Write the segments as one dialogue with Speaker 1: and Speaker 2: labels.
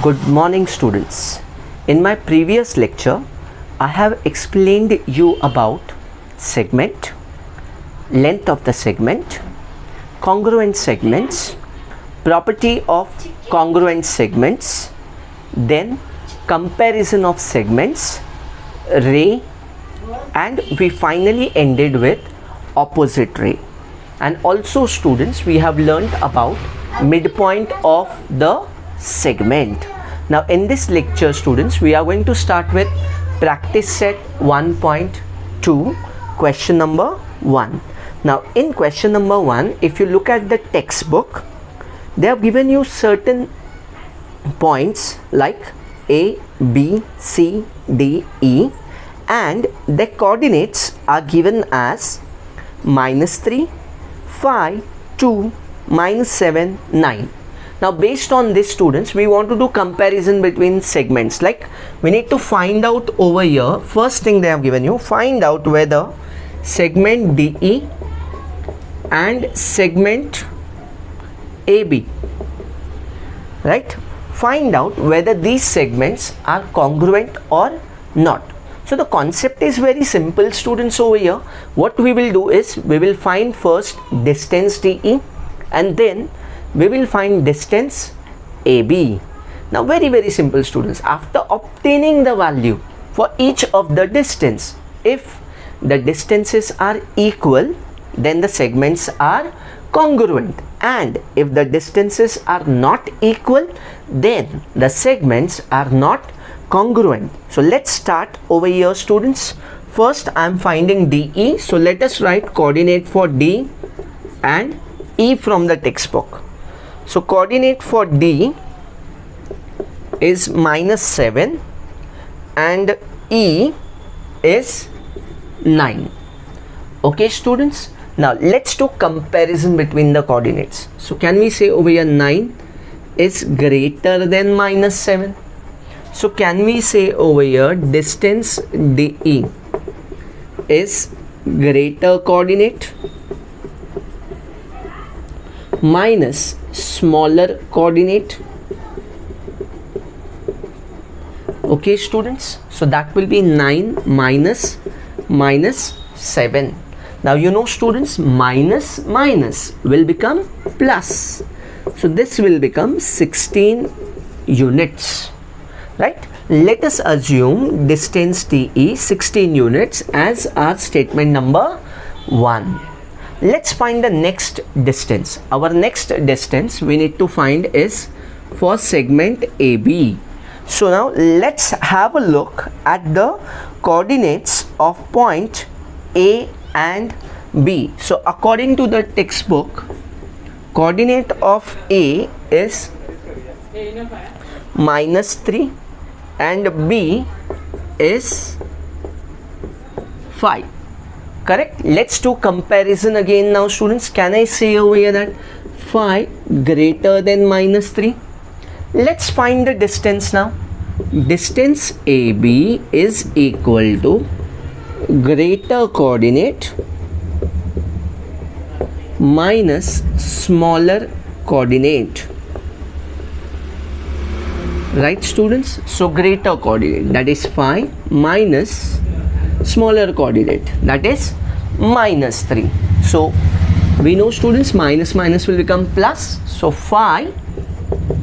Speaker 1: Good morning, students. In my previous lecture, I have explained you about segment, length of the segment, congruent segments, property of congruent segments, then comparison of segments, ray, and we finally ended with opposite ray. And also, students, we have learned about midpoint of the segment. Now in this lecture, students, we are going to start with practice set 1.2, question number 1. Now in question number 1, if you look at the textbook, they have given you certain points like A, B, C, D, E, and the coordinates are given as -3, 5, 2, -7, 9. Now based on this, students, we want to do comparison between segments. Like we need to find out over here, first thing they have given you, find out whether segment DE and segment AB, right? Find out whether these segments are congruent or not. So the concept is very simple, students. Over here, what we will do is we will find first distance DE and then we will find distance AB. Now very simple, students. After obtaining the value for each of the distance, if the distances are equal, then the segments are congruent, and if the distances are not equal, then the segments are not congruent. So let's start over here, students. First I am finding DE, so let us write coordinate for D and E from the textbook. So coordinate for D is -7 and E is 9. Okay, students. Now let's do comparison between the coordinates. So can we say over here 9 is greater than -7? So can we say over here distance DE is greater coordinate minus smaller coordinate? Okay, students, so that will be 9 minus -7. Now you know, students, minus will become plus, so this will become 16 units, right? Let us assume distance DE 16 units as our statement number 1. Let's find the next distance. Our next distance we need to find is for segment AB. So now let's have a look at the coordinates of point A and B. So according to the textbook, coordinate of A is -3 and B is 5. Correct? Let's do comparison again now, students. Can I say over here that 5 greater than -3? Let's find the distance now. Distance AB is equal to greater coordinate minus smaller coordinate. Right, students? So greater coordinate, that is 5, minus smaller coordinate, that is -3. So we know, students, minus will become plus, so 5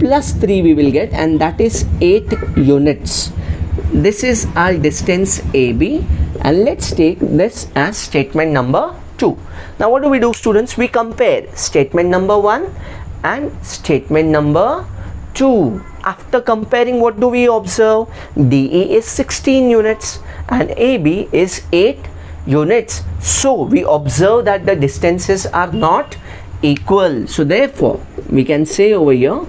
Speaker 1: plus 3 we will get, and that is 8 units. This is our distance AB, and let's take this as statement number 2. Now what do we do, students? We compare statement number 1 and statement number 2. After comparing, what do we observe? DE is 16 units and AB is 8 units. So we observe that the distances are not equal. So therefore we can say over here,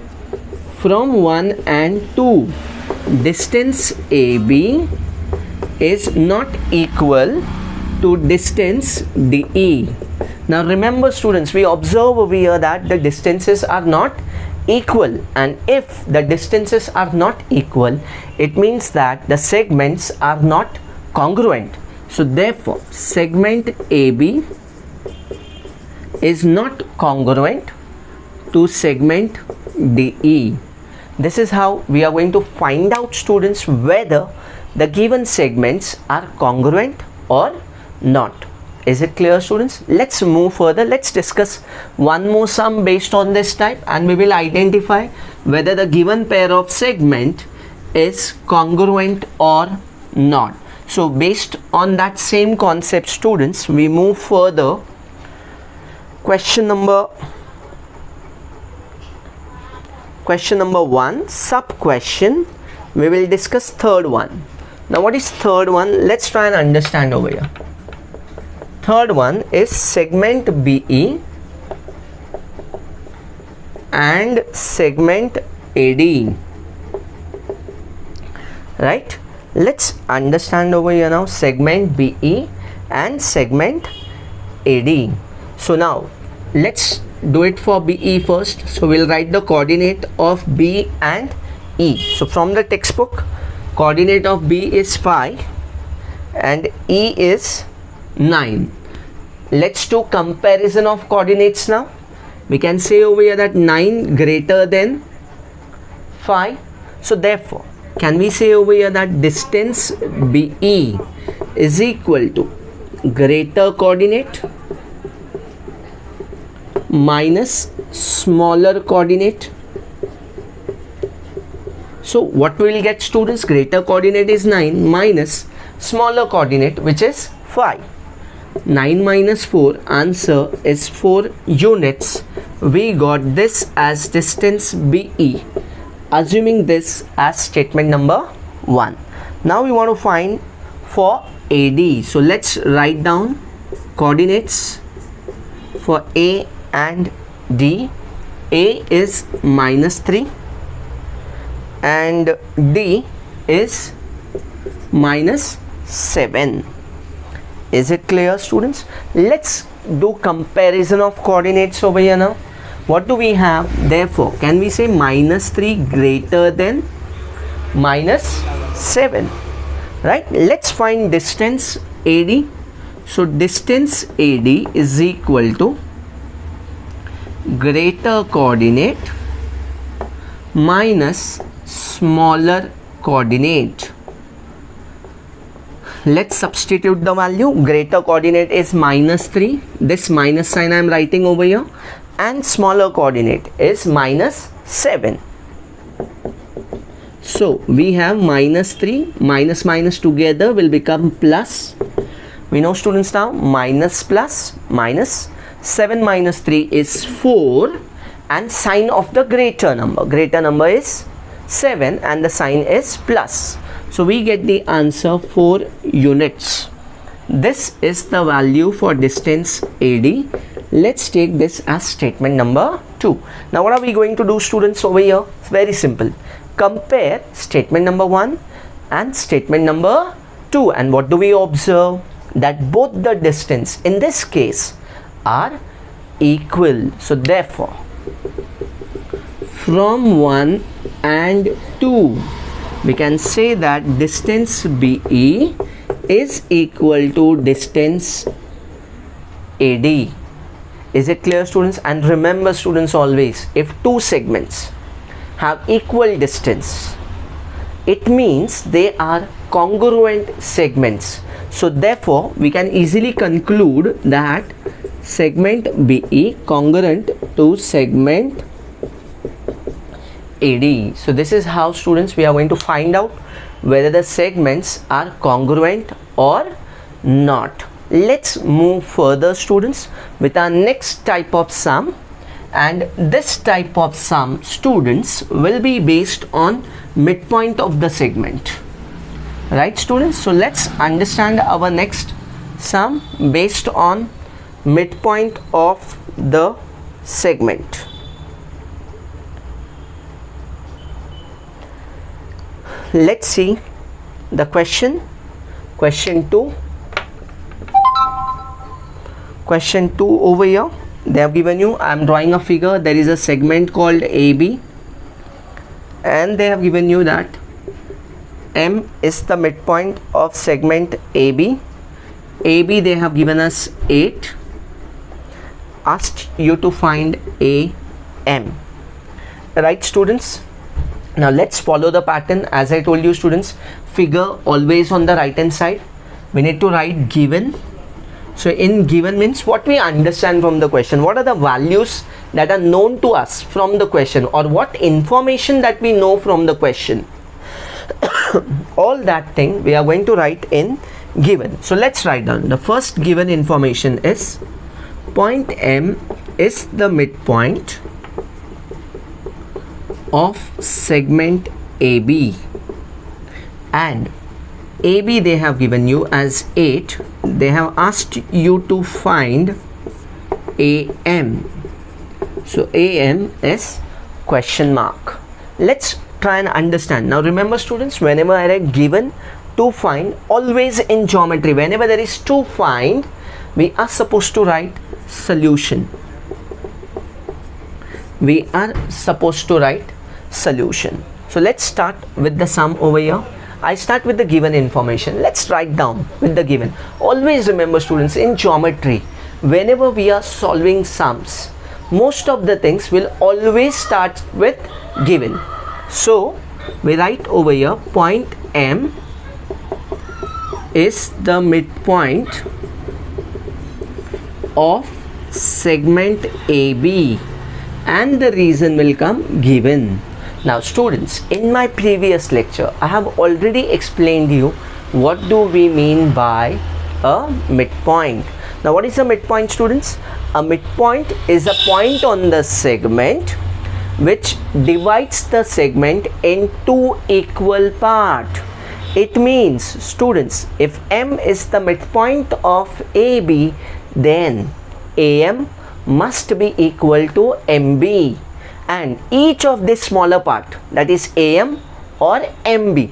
Speaker 1: from 1 and 2, distance AB is not equal to distance DE. Now remember, students, we observe over here that the distances are not equal, and if the distances are not equal, it means that the segments are not congruent. So therefore segment AB is not congruent to segment DE. This is how we are going to find out, students, whether the given segments are congruent or not. Is it clear, students? Let's move further. Let's discuss one more sum based on this type, and we will identify whether the given pair of segment is congruent or not. So based on that same concept, students, we move further. Question number 1, sub question. We will discuss third one. Now what is third one? Let's try and understand over here. Third one is segment BE and segment AD. Right? Let's understand over here now segment BE and segment AD. So now let's do it for BE first. So we'll write the coordinate of B and E. So from the textbook, coordinate of B is 5 and E is 9. Let's do comparison of coordinates now. We can say over here that 9 greater than 5. So therefore, can we say over here that distance BE is equal to greater coordinate minus smaller coordinate? So what we will get, students? Greater coordinate is 9 minus smaller coordinate, which is 5. 9 minus 4, answer is 4 units. We got this as distance BE, assuming this as statement number 1. Now we want to find for AD. So let's write down coordinates for A and D. A is minus 3 and D is minus 7. Is it clear, students? Let's do comparison of coordinates over here now. What do we have? Therefore, can we say minus 3 greater than minus 7? Right? Let's find distance AD. So distance AD is equal to greater coordinate minus smaller coordinate. Let's substitute the value. Greater coordinate is minus 3. This minus sign I am writing over here. And smaller coordinate is minus 7. So we have minus 3, minus minus together will become plus. We know, students, now minus plus minus. 7 minus 3 is 4, and sign of the greater number is 7 and the sign is plus. So we get the answer 4 units. This is the value for distance AD. Let's take this as statement number 2. Now what are we going to do, students, over here? It's very simple. Compare statement number 1 and statement number 2, and what do we observe? That both the distance in this case are equal. So therefore, from 1 and 2, we can say that distance BE is equal to distance AD. Is it clear, students? And remember, students, always, if two segments have equal distance, it means they are congruent segments. So therefore, we can easily conclude that segment BE congruent to segment AD. So this is how, students, we are going to find out whether the segments are congruent or not. Let's move further, students, with our next type of sum, and this type of sum, students, will be based on midpoint of the segment. Right, students? So let's understand our next sum based on midpoint of the segment. Let's see the question 2. Question 2 over here, they have given you, I am drawing a figure, there is a segment called AB, and they have given you that M is the midpoint of segment AB. AB they have given us 8, asked you to find AM. Right, students? Now let's follow the pattern. As I told you students, figure always on the right hand side. We need to write given. So in given means what we understand from the question, what are the values that are known to us from the question, or what information that we know from the question. All that thing we are going to write in given. So let's write down. The first given information is point M is the midpoint of segment AB, and AB they have given you as 8. They have asked you to find AM. So AM is question mark. Let's try and understand. Now remember students, whenever I write given, to find, always in geometry, whenever there is to find, we are supposed to write solution. We are supposed to write solution. So let's start with the sum over here. I start with the given information. Let's write down with the given. Always remember students, in geometry, whenever we are solving sums, most of the things will always start with given. So we write over here point M is the midpoint of segment AB, and the reason will come given. Now students, in my previous lecture I have already explained you what do we mean by a midpoint. Now what is a midpoint students? A midpoint is a point on the segment which divides the segment in two equal parts. It means students, if M is the midpoint of AB, then AM must be equal to MB, and each of this smaller part, that is AM or MB,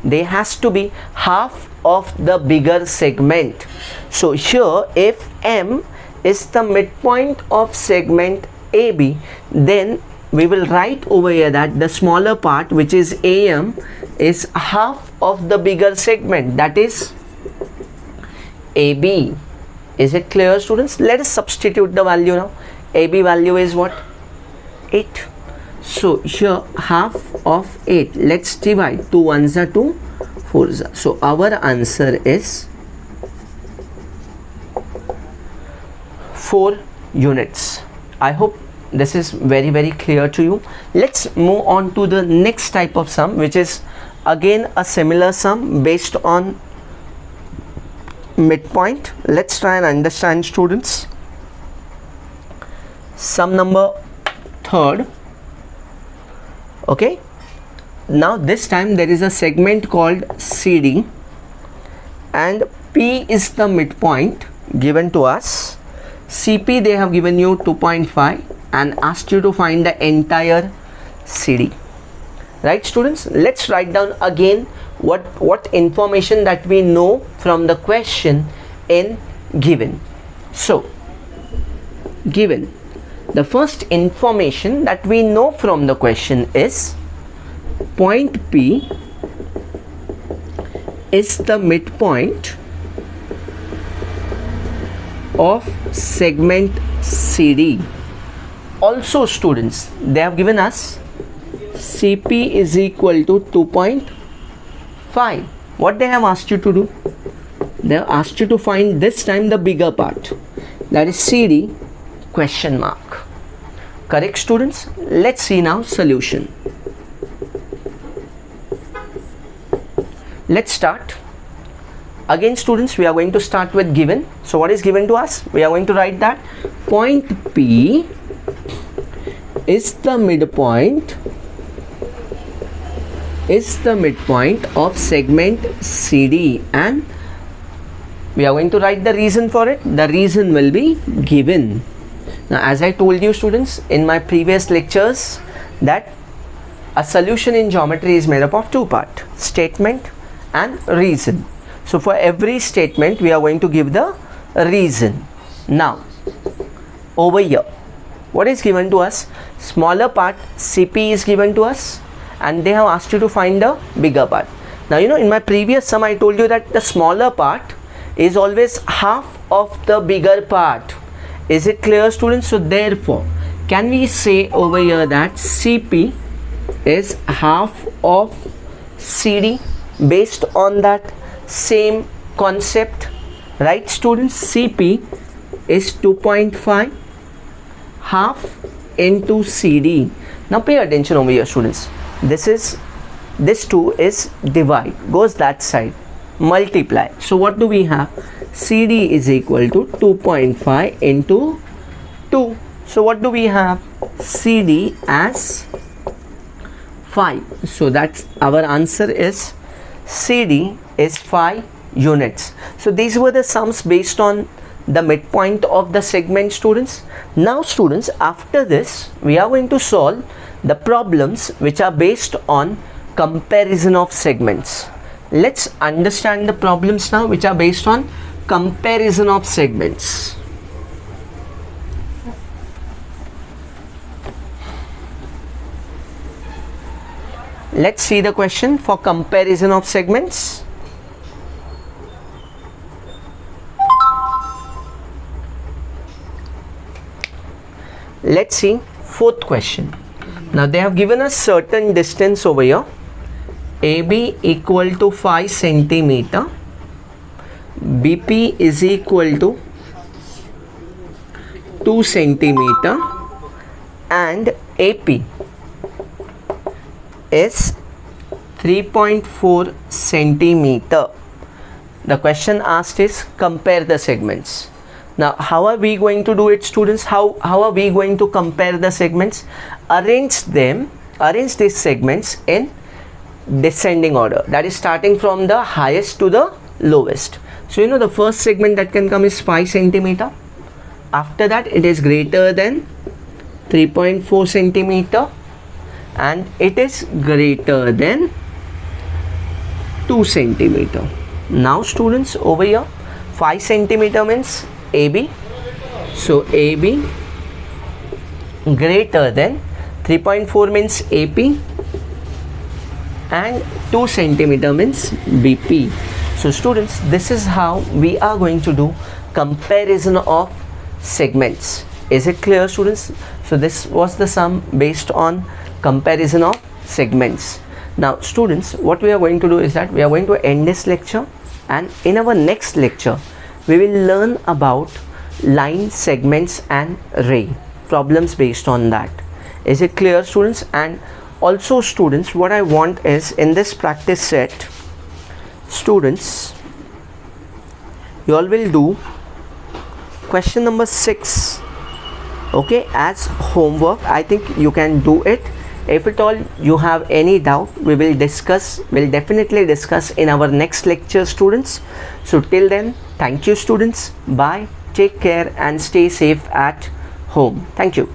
Speaker 1: they has to be half of the bigger segment. So here if M is the midpoint of segment AB, then we will write over here that the smaller part, which is AM, is half of the bigger segment, that is AB. Is it clear students? Let us substitute the value now. AB value is what? 8. So here half of 8. Let's divide. 2 ones are 2, 4s are. So our answer is 4 units. I hope this is very clear to you. Let's move on to the next type of sum, which is again a similar sum based on midpoint. Let's try and understand students. Sum number 3rd. Okay, now this time there is a segment called CD, and P is the midpoint given to us. CP they have given you 2.5 and asked you to find the entire CD. Right students, let's write down again what information that we know from the question in given. So given, the first information that we know from the question is point P is the midpoint of segment CD. Also students, they have given us CP is equal to 2.5. What they have asked you to do? They have asked you to find this time the bigger part, that is CD question mark. Correct students? Let's see now solution. Let's start. Again students, we are going to start with given. So what is given to us? We are going to write that point P is the midpoint of segment CD, and we are going to write the reason for it. The reason will be given. Now as I told you students in my previous lectures that a solution in geometry is made up of two parts, statement and reason. So for every statement we are going to give the reason. Now over here what is given to us? Smaller part CP is given to us, and they have asked you to find the bigger part. Now you know, in my previous sum I told you that the smaller part is always half of the bigger part. Is it clear students? So therefore can we say over here that CP is half of CD based on that same concept, right students? CP is 2.5 half into CD. Now pay attention over here students. This 2 is divide, goes that side, multiply. So what do we have? CD is equal to 2.5 into 2. So what do we have? CD as 5. So that's our answer is CD is 5 units. So these were the sums based on the midpoint of the segment students. Now students, after this we are going to solve the problems which are based on comparison of segments. Let's understand the problems now which are based on comparison of segments. Let's see the question for comparison of segments. Let's see fourth question. Now they have given us certain distance over here. AB equal to 5 centimeter. BP is equal to 2 centimeter. And AP is 3.4 centimeter. The question asked is compare the segments. Now how are we going to do it students? How are we going to compare the segments? Arrange these segments in descending order, that is starting from the highest to the lowest. So you know the first segment that can come is 5 centimeter. After that it is greater than 3.4 centimeter and it is greater than 2 centimeter. Now students, over here 5 centimeter means AB. So AB greater than 3.4 means AP and 2 centimeter means BP. So students, this is how we are going to do comparison of segments. Is it clear students? So this was the sum based on comparison of segments. Now students, what we are going to do is that we are going to end this lecture, and in our next lecture we will learn about line, segments and ray, problems based on that. Is it clear students? And also students, what I want is in this practice set, students, you all will do question number 6, okay, as homework. I think you can do it. If at all you have any doubt, we'll definitely discuss in our next lecture students. So till then, thank you students, bye, take care and stay safe at home. Thank you.